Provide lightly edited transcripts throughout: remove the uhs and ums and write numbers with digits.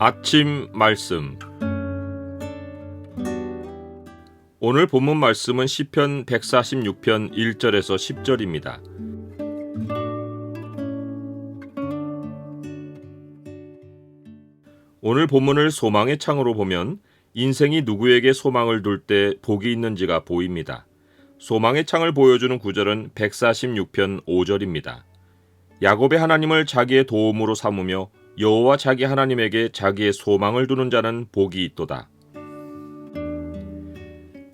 아침 말씀. 오늘 본문 말씀은 시편 146편 1절에서 10절입니다. 오늘 본문을 소망의 창으로 보면 인생이 누구에게 소망을 둘 때 복이 있는지가 보입니다. 소망의 창을 보여주는 구절은 146편 5절입니다. 야곱의 하나님을 자기의 도움으로 삼으며 여호와 자기 하나님에게 자기의 소망을 두는 자는 복이 있도다.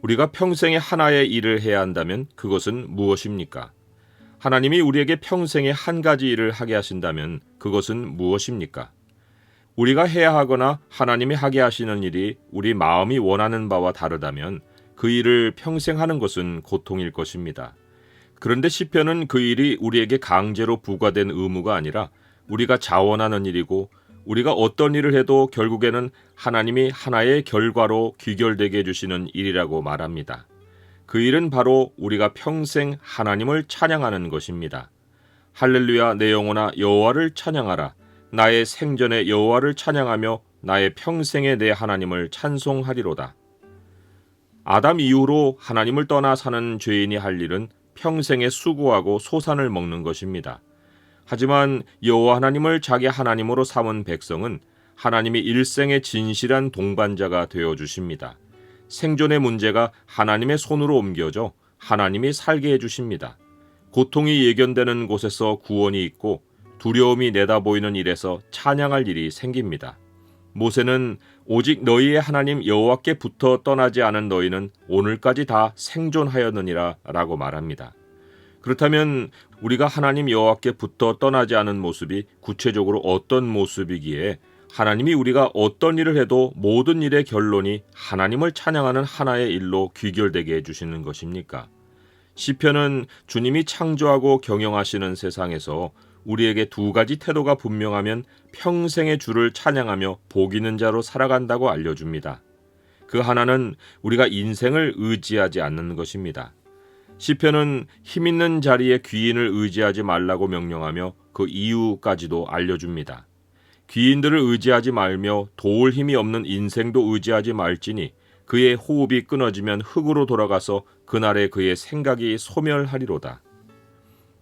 우리가 평생에 하나의 일을 해야 한다면 그것은 무엇입니까? 하나님이 우리에게 평생에 한 가지 일을 하게 하신다면 그것은 무엇입니까? 우리가 해야 하거나 하나님이 하게 하시는 일이 우리 마음이 원하는 바와 다르다면 그 일을 평생 하는 것은 고통일 것입니다. 그런데 시편은 그 일이 우리에게 강제로 부과된 의무가 아니라 우리가 자원하는 일이고 우리가 어떤 일을 해도 결국에는 하나님이 하나의 결과로 귀결되게 해주시는 일이라고 말합니다. 그 일은 바로 우리가 평생 하나님을 찬양하는 것입니다. 할렐루야 내 영혼아 여호와를 찬양하라. 나의 생전에 여호와를 찬양하며 나의 평생에 내 하나님을 찬송하리로다. 아담 이후로 하나님을 떠나 사는 죄인이 할 일은 평생에 수고하고 소산을 먹는 것입니다. 하지만 여호와 하나님을 자기 하나님으로 삼은 백성은 하나님이 일생의 진실한 동반자가 되어주십니다. 생존의 문제가 하나님의 손으로 옮겨져 하나님이 살게 해주십니다. 고통이 예견되는 곳에서 구원이 있고 두려움이 내다보이는 일에서 찬양할 일이 생깁니다. 모세는 오직 너희의 하나님 여호와께 붙어 떠나지 않은 너희는 오늘까지 다 생존하였느니라 라고 말합니다. 그렇다면 우리가 하나님 여호와께 붙어 떠나지 않은 모습이 구체적으로 어떤 모습이기에 하나님이 우리가 어떤 일을 해도 모든 일의 결론이 하나님을 찬양하는 하나의 일로 귀결되게 해주시는 것입니까? 시편은 주님이 창조하고 경영하시는 세상에서 우리에게 두 가지 태도가 분명하면 평생의 주를 찬양하며 복 있는 자로 살아간다고 알려줍니다. 그 하나는 우리가 인생을 의지하지 않는 것입니다. 시편은 힘있는 자리에 귀인을 의지하지 말라고 명령하며 그 이유까지도 알려줍니다. 귀인들을 의지하지 말며 도울 힘이 없는 인생도 의지하지 말지니 그의 호흡이 끊어지면 흙으로 돌아가서 그날에 그의 생각이 소멸하리로다.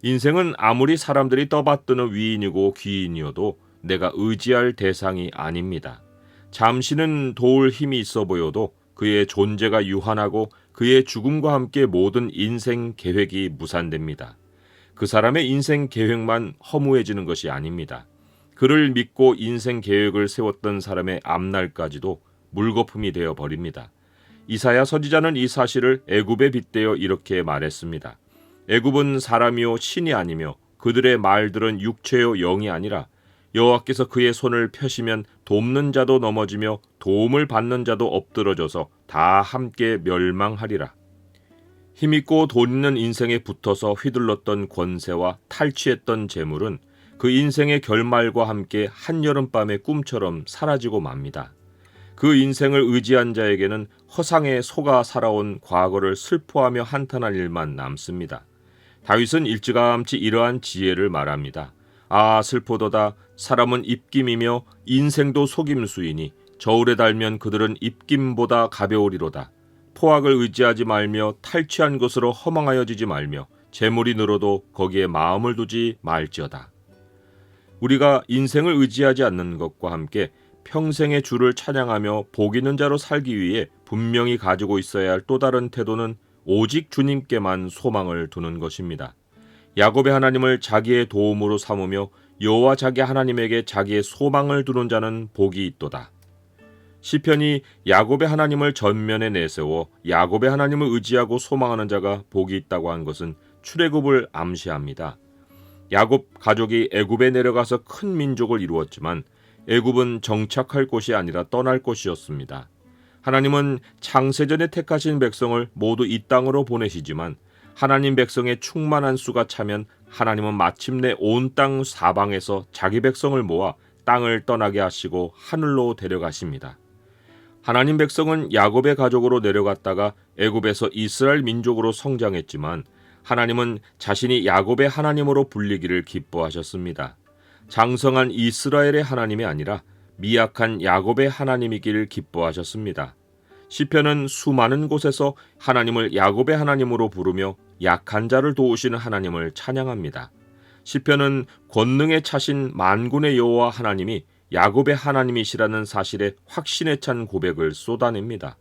인생은 아무리 사람들이 떠받드는 위인이고 귀인이어도 내가 의지할 대상이 아닙니다. 잠시는 도울 힘이 있어 보여도 그의 존재가 유한하고 그의 죽음과 함께 모든 인생 계획이 무산됩니다. 그 사람의 인생 계획만 허무해지는 것이 아닙니다. 그를 믿고 인생 계획을 세웠던 사람의 앞날까지도 물거품이 되어 버립니다. 이사야 선지자는 이 사실을 애굽에 빗대어 이렇게 말했습니다. 애굽은 사람이요 신이 아니며 그들의 말들은 육체요 영이 아니라 여호와께서 그의 손을 펴시면 돕는 자도 넘어지며 도움을 받는 자도 엎드러져서 다 함께 멸망하리라. 힘있고 돈 있는 인생에 붙어서 휘둘렀던 권세와 탈취했던 재물은 그 인생의 결말과 함께 한여름밤의 꿈처럼 사라지고 맙니다. 그 인생을 의지한 자에게는 허상에 속아 살아온 과거를 슬퍼하며 한탄할 일만 남습니다. 다윗은 일찌감치 이러한 지혜를 말합니다. 아 슬프도다. 사람은 입김이며 인생도 속임수이니 저울에 달면 그들은 입김보다 가벼우리로다. 포악을 의지하지 말며 탈취한 것으로 허망하여지지 말며 재물이 늘어도 거기에 마음을 두지 말지어다. 우리가 인생을 의지하지 않는 것과 함께 평생의 주를 찬양하며 복 있는 자로 살기 위해 분명히 가지고 있어야 할 또 다른 태도는 오직 주님께만 소망을 두는 것입니다. 야곱의 하나님을 자기의 도움으로 삼으며 여호와 자기 하나님에게 자기의 소망을 두는 자는 복이 있도다. 시편이 야곱의 하나님을 전면에 내세워 야곱의 하나님을 의지하고 소망하는 자가 복이 있다고 한 것은 출애굽을 암시합니다. 야곱 가족이 애굽에 내려가서 큰 민족을 이루었지만 애굽은 정착할 곳이 아니라 떠날 곳이었습니다. 하나님은 창세전에 택하신 백성을 모두 이 땅으로 보내시지만 하나님 백성의 충만한 수가 차면 하나님은 마침내 온 땅 사방에서 자기 백성을 모아 땅을 떠나게 하시고 하늘로 데려가십니다. 하나님 백성은 야곱의 가족으로 내려갔다가 애굽에서 이스라엘 민족으로 성장했지만 하나님은 자신이 야곱의 하나님으로 불리기를 기뻐하셨습니다. 장성한 이스라엘의 하나님이 아니라 미약한 야곱의 하나님이길 기뻐하셨습니다. 시편은 수많은 곳에서 하나님을 야곱의 하나님으로 부르며 약한 자를 도우시는 하나님을 찬양합니다. 시편은 권능에 차신 만군의 여호와 하나님이 야곱의 하나님이시라는 사실에 확신에 찬 고백을 쏟아냅니다.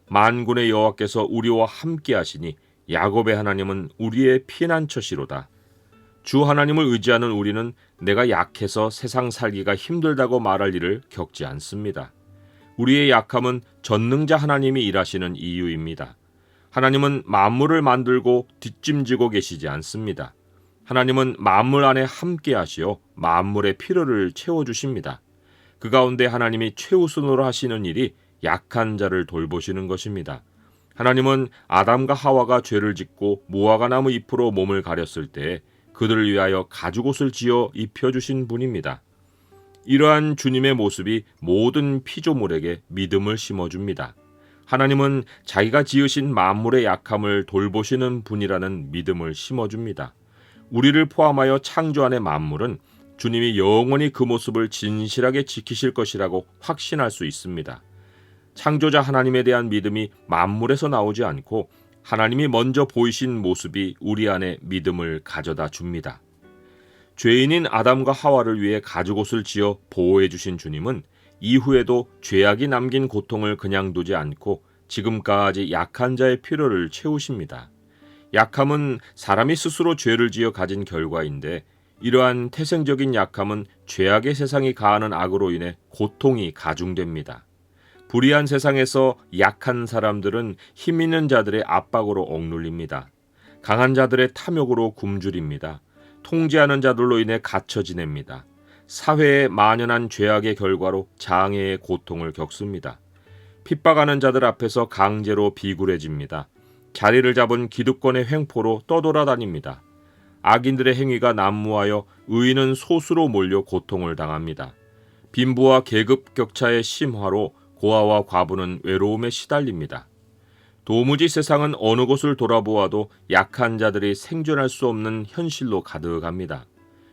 만군의 여호와께서 우리와 함께 하시니 야곱의 하나님은 우리의 피난처시로다. 주 하나님을 의지하는 우리는 내가 약해서 세상 살기가 힘들다고 말할 일을 겪지 않습니다. 우리의 약함은 전능자 하나님이 일하시는 이유입니다. 하나님은 만물을 만들고 뒷짐지고 계시지 않습니다. 하나님은 만물 안에 함께 하시어 만물의 필요를 채워주십니다. 그 가운데 하나님이 최우선으로 하시는 일이 약한 자를 돌보시는 것입니다. 하나님은 아담과 하와가 죄를 짓고 무화과 나무 잎으로 몸을 가렸을 때 그들을 위하여 가죽옷을 지어 입혀주신 분입니다. 이러한 주님의 모습이 모든 피조물에게 믿음을 심어줍니다. 하나님은 자기가 지으신 만물의 약함을 돌보시는 분이라는 믿음을 심어줍니다. 우리를 포함하여 창조 안의 만물은 주님이 영원히 그 모습을 진실하게 지키실 것이라고 확신할 수 있습니다. 창조자 하나님에 대한 믿음이 만물에서 나오지 않고 하나님이 먼저 보이신 모습이 우리 안에 믿음을 가져다 줍니다. 죄인인 아담과 하와를 위해 가죽옷을 지어 보호해 주신 주님은 이후에도 죄악이 남긴 고통을 그냥 두지 않고 지금까지 약한 자의 필요를 채우십니다. 약함은 사람이 스스로 죄를 지어 가진 결과인데 이러한 태생적인 약함은 죄악의 세상이 가하는 악으로 인해 고통이 가중됩니다. 불의한 세상에서 약한 사람들은 힘 있는 자들의 압박으로 억눌립니다. 강한 자들의 탐욕으로 굶주립니다. 통제하는 자들로 인해 갇혀 지냅니다. 사회에 만연한 죄악의 결과로 장애의 고통을 겪습니다. 핍박하는 자들 앞에서 강제로 비굴해집니다. 자리를 잡은 기득권의 횡포로 떠돌아다닙니다. 악인들의 행위가 난무하여 의인은 소수로 몰려 고통을 당합니다. 빈부와 계급 격차의 심화로 고아와 과부는 외로움에 시달립니다. 도무지 세상은 어느 곳을 돌아보아도 약한 자들이 생존할 수 없는 현실로 가득합니다.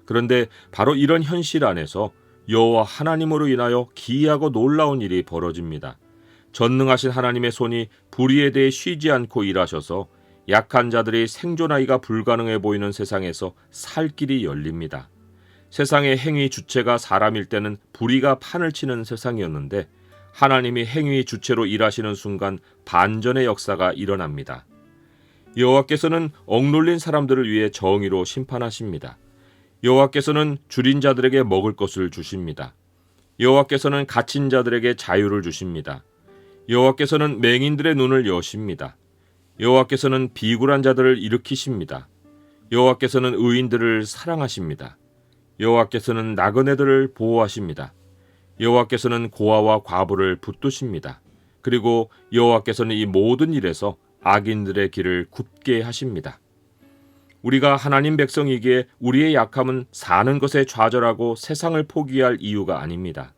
그런데 바로 이런 현실 안에서 여호와 하나님으로 인하여 기이하고 놀라운 일이 벌어집니다. 전능하신 하나님의 손이 불의에 대해 쉬지 않고 일하셔서 약한 자들이 생존하기가 불가능해 보이는 세상에서 살 길이 열립니다. 세상의 행위 주체가 사람일 때는 불의가 판을 치는 세상이었는데 하나님이 행위 주체로 일하시는 순간 반전의 역사가 일어납니다. 여호와께서는 억눌린 사람들을 위해 정의로 심판하십니다. 여호와께서는 줄인 자들에게 먹을 것을 주십니다. 여호와께서는 갇힌 자들에게 자유를 주십니다. 여호와께서는 맹인들의 눈을 여십니다. 여호와께서는 비굴한 자들을 일으키십니다. 여호와께서는 의인들을 사랑하십니다. 여호와께서는 나그네들을 보호하십니다. 여호와께서는 고아와 과부를 붙드십니다. 그리고 여호와께서는 이 모든 일에서 악인들의 길을 굽게 하십니다. 우리가 하나님 백성이기에 우리의 약함은 사는 것에 좌절하고 세상을 포기할 이유가 아닙니다.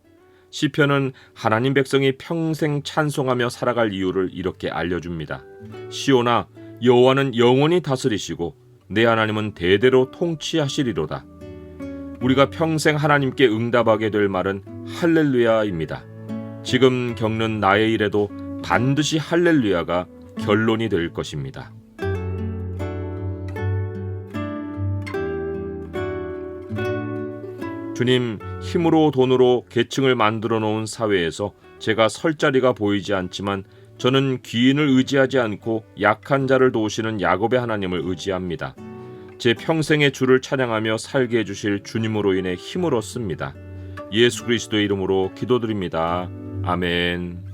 시편은 하나님 백성이 평생 찬송하며 살아갈 이유를 이렇게 알려줍니다. 시온아, 여호와는 영원히 다스리시고 내 하나님은 대대로 통치하시리로다. 우리가 평생 하나님께 응답하게 될 말은 할렐루야입니다. 지금 겪는 나의 일에도 반드시 할렐루야가 결론이 될 것입니다. 주님, 힘으로 돈으로 계층을 만들어 놓은 사회에서 제가 설 자리가 보이지 않지만 저는 귀인을 의지하지 않고 약한 자를 도우시는 야곱의 하나님을 의지합니다. 제 평생의 주를 찬양하며 살게 해주실 주님으로 인해 힘을 얻습니다. 예수 그리스도의 이름으로 기도드립니다. 아멘.